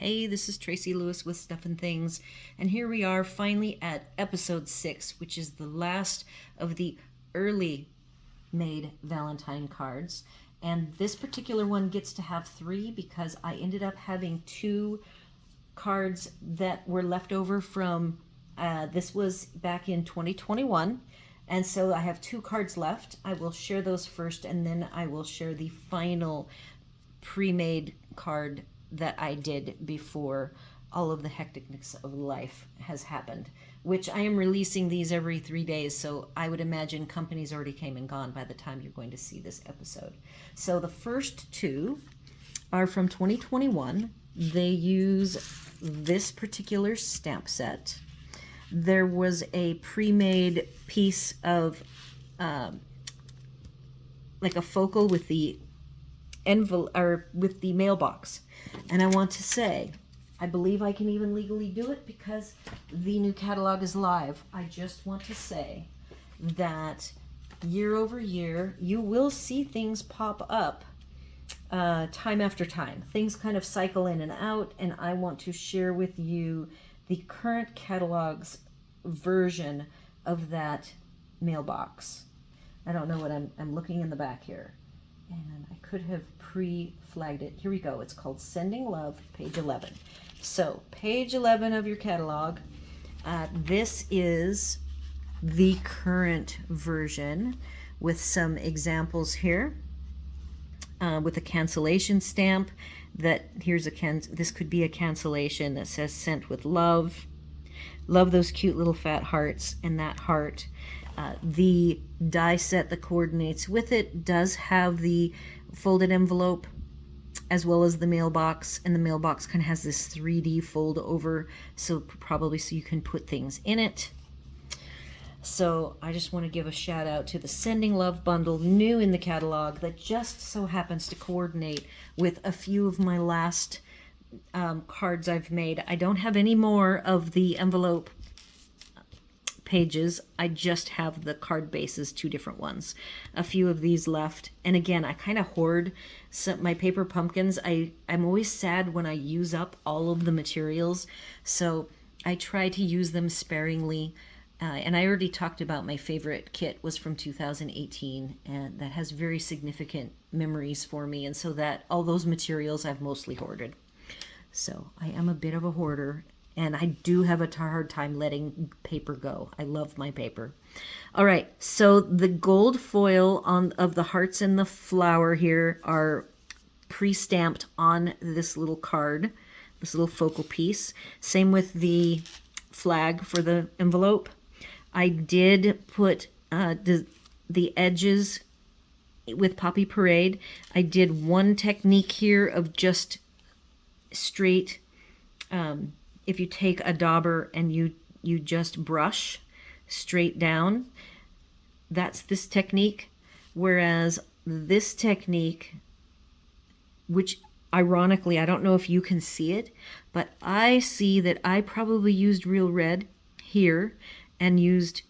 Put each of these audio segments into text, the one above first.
Hey, this is Tracy Lewis with Stuff and Things, and here we are finally at episode 6, which is the last of the early made Valentine cards. And this particular one gets to have 3 because I ended up having 2 cards that were left over from this was back in 2021. And so I have 2 cards left. I will share those first, and then I will share the final pre-made card that I did before all of the hecticness of life has happened, which I am releasing these every 3 days, so I would imagine companies already came and gone by the time you're going to see this episode. So the first 2 are from 2021. They use this particular stamp set. There was a pre-made piece of like a focal with the envelope or with the mailbox, and I want to say I believe I can even legally do it because the new catalog is live. I just want to say that year over year you will see things pop up time after time. Things kind of cycle in and out, and I want to share with you the current catalog's version of that mailbox. I don't know what I'm looking in the back here, and I could have pre-flagged it. Here we go. It's called Sending Love, page 11. So, page 11 of your catalog. This is the current version with some examples here. With a cancellation stamp that here's this could be a cancellation that says sent with love. Love those cute little fat hearts and that heart. The die set that coordinates with it does have the folded envelope as well as the mailbox, and the mailbox kind of has this 3D fold over, so probably so you can put things in it. So I just want to give a shout out to the Sending Love bundle, new in the catalog, that just so happens to coordinate with a few of my last cards I've made. I don't have any more of the envelope pages. I just have the card bases, 2 different ones. A few of these left. And again, I kind of hoard my paper pumpkins. I'm always sad when I use up all of the materials, so I try to use them sparingly. And I already talked about my favorite kit was from 2018, and that has very significant memories for me. And so that all those materials I've mostly hoarded. So I am a bit of a hoarder, and I do have a hard time letting paper go. I love my paper. All right, so the gold foil of the hearts and the flower here are pre-stamped on this little card, this little focal piece. Same with the flag for the envelope. I did put the edges with Poppy Parade. I did one technique here of just straight, if you take a dauber and you just brush straight down, that's this technique. Whereas this technique, which ironically, I don't know if you can see it, but I see that I probably used Real Red here and used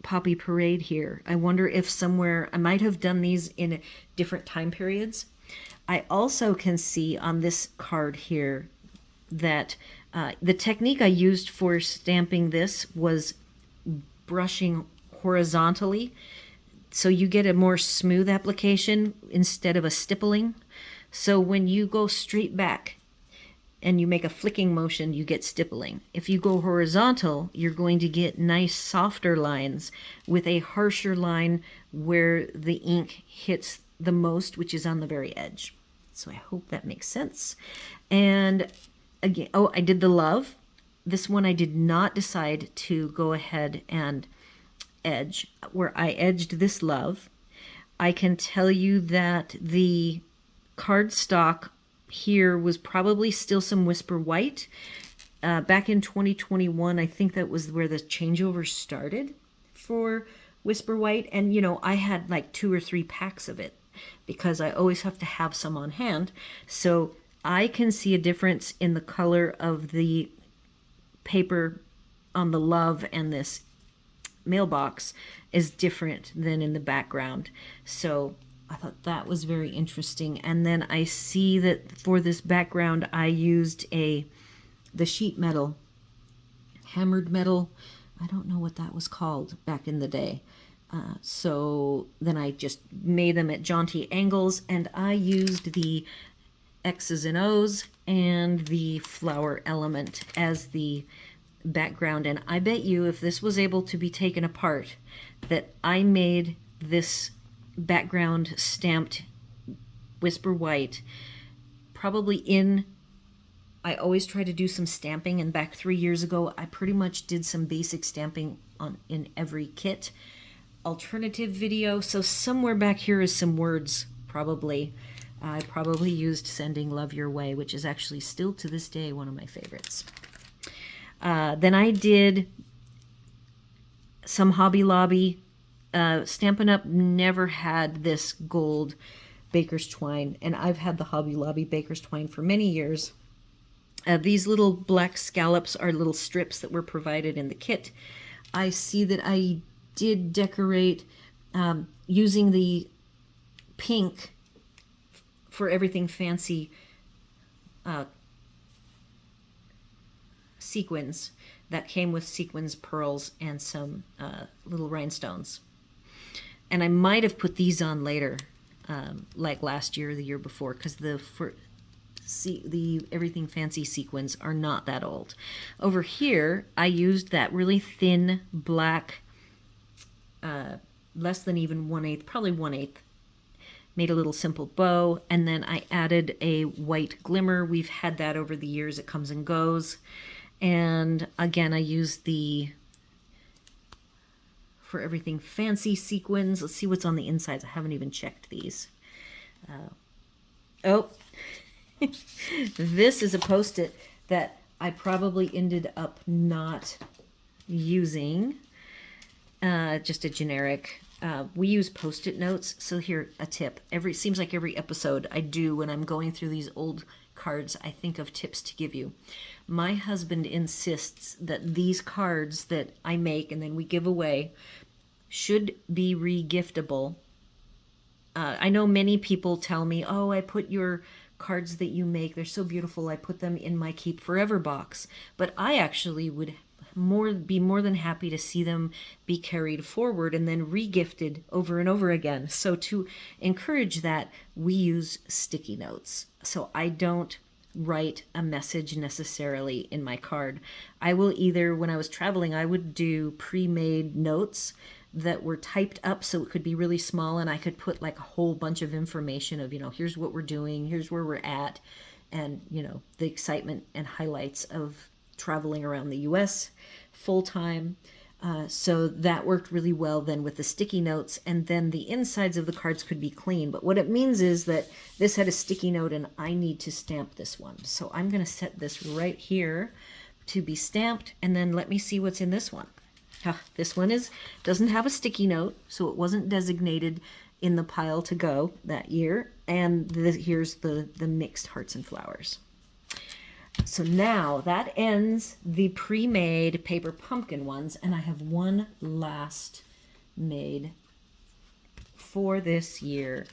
Poppy Parade here. I wonder if somewhere, I might have done these in different time periods. I also can see on this card here that the technique I used for stamping this was brushing horizontally, so you get a more smooth application instead of a stippling. So when you go straight back and you make a flicking motion, you get stippling. If you go horizontal, you're going to get nice softer lines with a harsher line where the ink hits the most, which is on the very edge. So I hope that makes sense. And again, oh, I did the love. This one I did not decide to go ahead and edge, where I edged this love. I can tell you that the cardstock here was probably still some Whisper White. Back in 2021, I think that was where the changeover started for Whisper White. And, you know, I had like 2 or 3 packs of it because I always have to have some on hand. So I can see a difference in the color of the paper on the love and this mailbox is different than in the background. So I thought that was very interesting. And then I see that for this background, I used the sheet metal, hammered metal. I don't know what that was called back in the day. So then I just made them at jaunty angles, and I used the X's and O's and the flower element as the background. And I bet you if this was able to be taken apart, that I made this background stamped Whisper White probably in, I always try to do some stamping, and back 3 years ago I pretty much did some basic stamping in every kit alternative video. So somewhere back here is some words probably. I probably used Sending Love Your Way, which is actually still to this day one of my favorites. Then I did some Hobby Lobby. Stampin' Up! Never had this gold baker's twine, and I've had the Hobby Lobby baker's twine for many years. These little black scallops are little strips that were provided in the kit. I see that I did decorate using the pink for Everything Fancy sequins that came with sequins, pearls, and some little rhinestones. And I might have put these on later, like last year or the year before, because the Everything Fancy sequins are not that old. Over here, I used that really thin black, less than even 1/8, probably 1/8. Made a little simple bow, and then I added a white glimmer. We've had that over the years. It comes and goes. And again, I used the For Everything Fancy sequins. Let's see what's on the insides. I haven't even checked these. Oh, this is a Post-it that I probably ended up not using. Just a generic. We use Post-it notes. So here, a tip. Seems like every episode I do when I'm going through these old cards, I think of tips to give you. My husband insists that these cards that I make and then we give away should be re-giftable. I know many people tell me, oh, I put your cards that you make, they're so beautiful, I put them in my Keep Forever box. But I actually would be more than happy to see them be carried forward and then re-gifted over and over again. So to encourage that, we use sticky notes. So I don't write a message necessarily in my card. I will either, when I was traveling, I would do pre-made notes that were typed up so it could be really small, and I could put like a whole bunch of information of, here's what we're doing, here's where we're at, and, the excitement and highlights of traveling around the US full-time. So that worked really well then with the sticky notes, and then the insides of the cards could be clean. But what it means is that this had a sticky note and I need to stamp this one. So I'm going to set this right here to be stamped, and then let me see what's in this one. This one doesn't have a sticky note, so it wasn't designated in the pile to go that year. And here's the mixed hearts and flowers. So now that ends the pre-made paper pumpkin ones, and I have one last made for this year.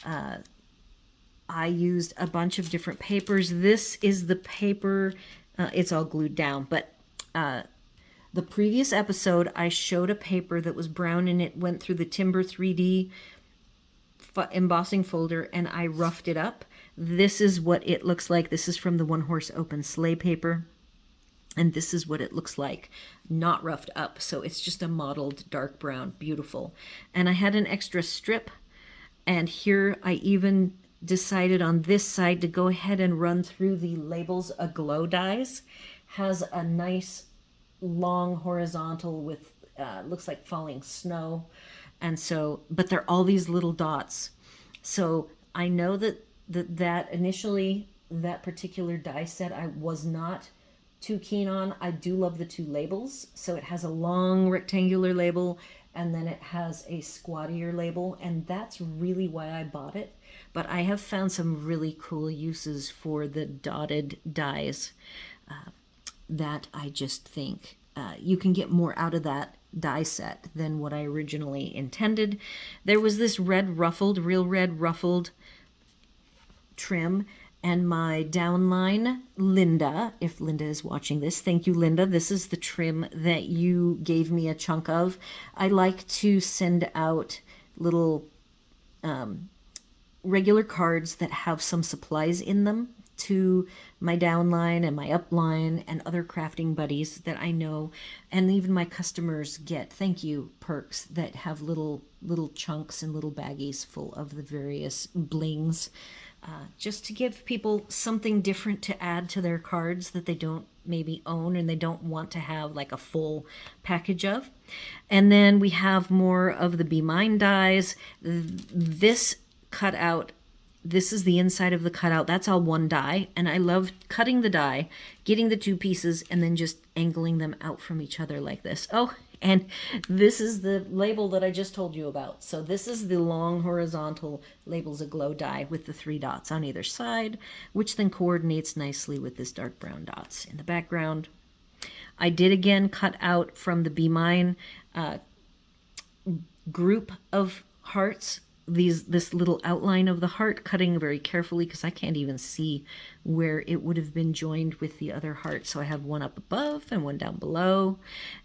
I used a bunch of different papers. This is the paper, it's all glued down, but the previous episode I showed a paper that was brown and it went through the Timber 3D embossing folder, and I roughed it up. This is what it looks like. This is from the One Horse Open Sleigh paper, and this is what it looks like, not roughed up. So it's just a mottled dark brown, beautiful. And I had an extra strip, and here I even decided on this side to go ahead and run through the labels. Aglow dies has a nice long horizontal with looks like falling snow, and so, but they're all these little dots. So I know that initially that particular die set I was not too keen on. I do love the two labels. So it has a long rectangular label, and then it has a squattier label, and that's really why I bought it. But I have found some really cool uses for the dotted dies that I just think you can get more out of that die set than what I originally intended. There was this red ruffled, real red ruffled trim, and my downline, Linda, if Linda is watching this, thank you, Linda. This is the trim that you gave me a chunk of. I like to send out little regular cards that have some supplies in them to my downline and my upline and other crafting buddies that I know, and even my customers get thank you perks that have little chunks and little baggies full of the various blings, just to give people something different to add to their cards that they don't maybe own and they don't want to have like a full package of. And then we have more of the Be Mine dies. This cutout, this is the inside of the cutout. That's all one die, and I love cutting the die, getting the two pieces, and then just angling them out from each other like this. Oh, and this is the label that I just told you about. So this is the long horizontal Labels Aglow die with the 3 dots on either side, which then coordinates nicely with this dark brown dots in the background. I did again cut out from the Be Mine group of hearts this little outline of the heart, cutting very carefully because I can't even see where it would have been joined with the other heart. So I have one up above and one down below,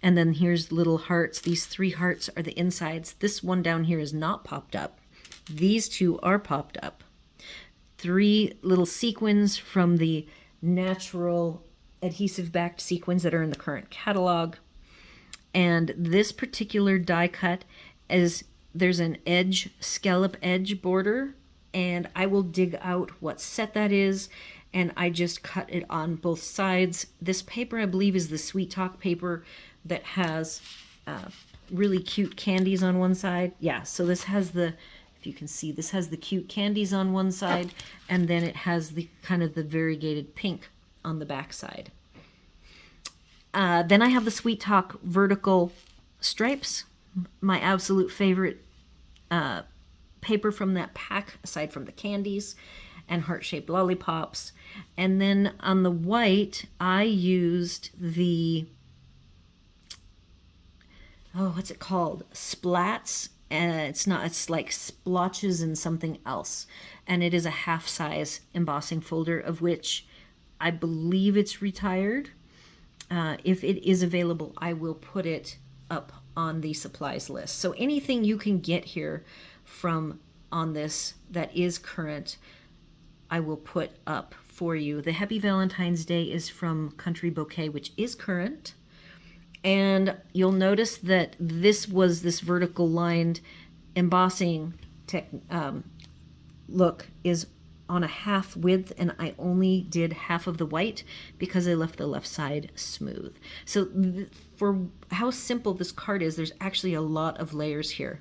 and then here's little hearts. These 3 hearts are the insides. This one down here is not popped up. These 2 are popped up. 3 little sequins from the natural adhesive backed sequins that are in the current catalog. And this particular die cut is, there's an edge, scallop edge border, and I will dig out what set that is, and I just cut it on both sides. This paper, I believe, is the Sweet Talk paper that has really cute candies on one side. Yeah, so this has the, if you can see, this has the cute candies on one side, and then it has the kind of the variegated pink on the back side. Then I have the Sweet Talk vertical stripes, my absolute favorite paper from that pack, aside from the candies and heart-shaped lollipops. And then on the white, I used the, oh, what's it called? Splats. It's not, it's like splotches and something else. And it is a half-size embossing folder, of which I believe it's retired. If it is available, I will put it up on the supplies list. So anything you can get here from on this that is current, I will put up for you. The Happy Valentine's Day is from Country Bouquet, which is current. And you'll notice that this was this vertical lined embossing look is on a half width, and I only did half of the white because I left the left side smooth. So for how simple this card is, there's actually a lot of layers here.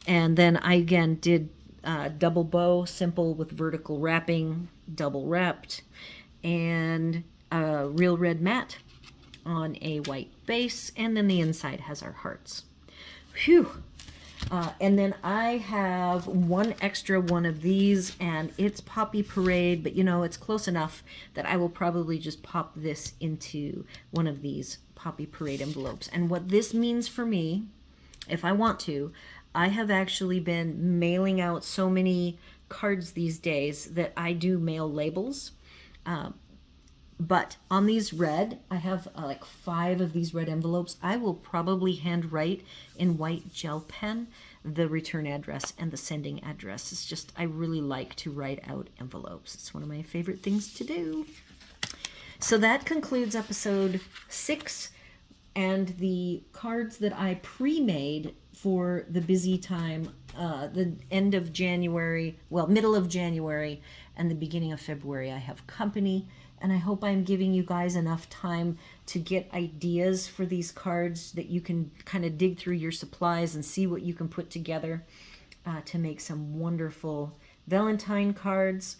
And then I again did double bow, simple with vertical wrapping, double wrapped, and a real red matte on a white base, and then the inside has our hearts. Phew! And then I have one extra one of these, and it's Poppy Parade, but you know, it's close enough that I will probably just pop this into one of these Poppy Parade envelopes. And what this means for me, if I want to, I have actually been mailing out so many cards these days that I do mail labels. But on these red, I have like 5 of these red envelopes. I will probably handwrite in white gel pen the return address and the sending address. It's just, I really like to write out envelopes. It's one of my favorite things to do. So that concludes episode 6 and the cards that I pre-made for the busy time, the end of January, well, middle of January and the beginning of February. I have company. And I hope I'm giving you guys enough time to get ideas for these cards that you can kind of dig through your supplies and see what you can put together to make some wonderful Valentine cards.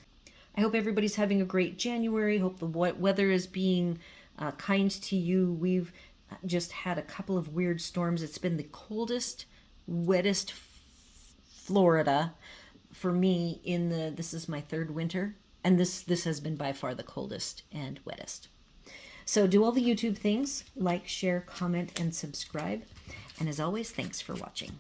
I hope everybody's having a great January. Hope the weather is being kind to you. We've just had a couple of weird storms. It's been the coldest, wettest Florida for me in the, this is my 3rd winter. And this has been by far the coldest and wettest. So do all the YouTube things, like, share, comment, and subscribe. And as always, thanks for watching.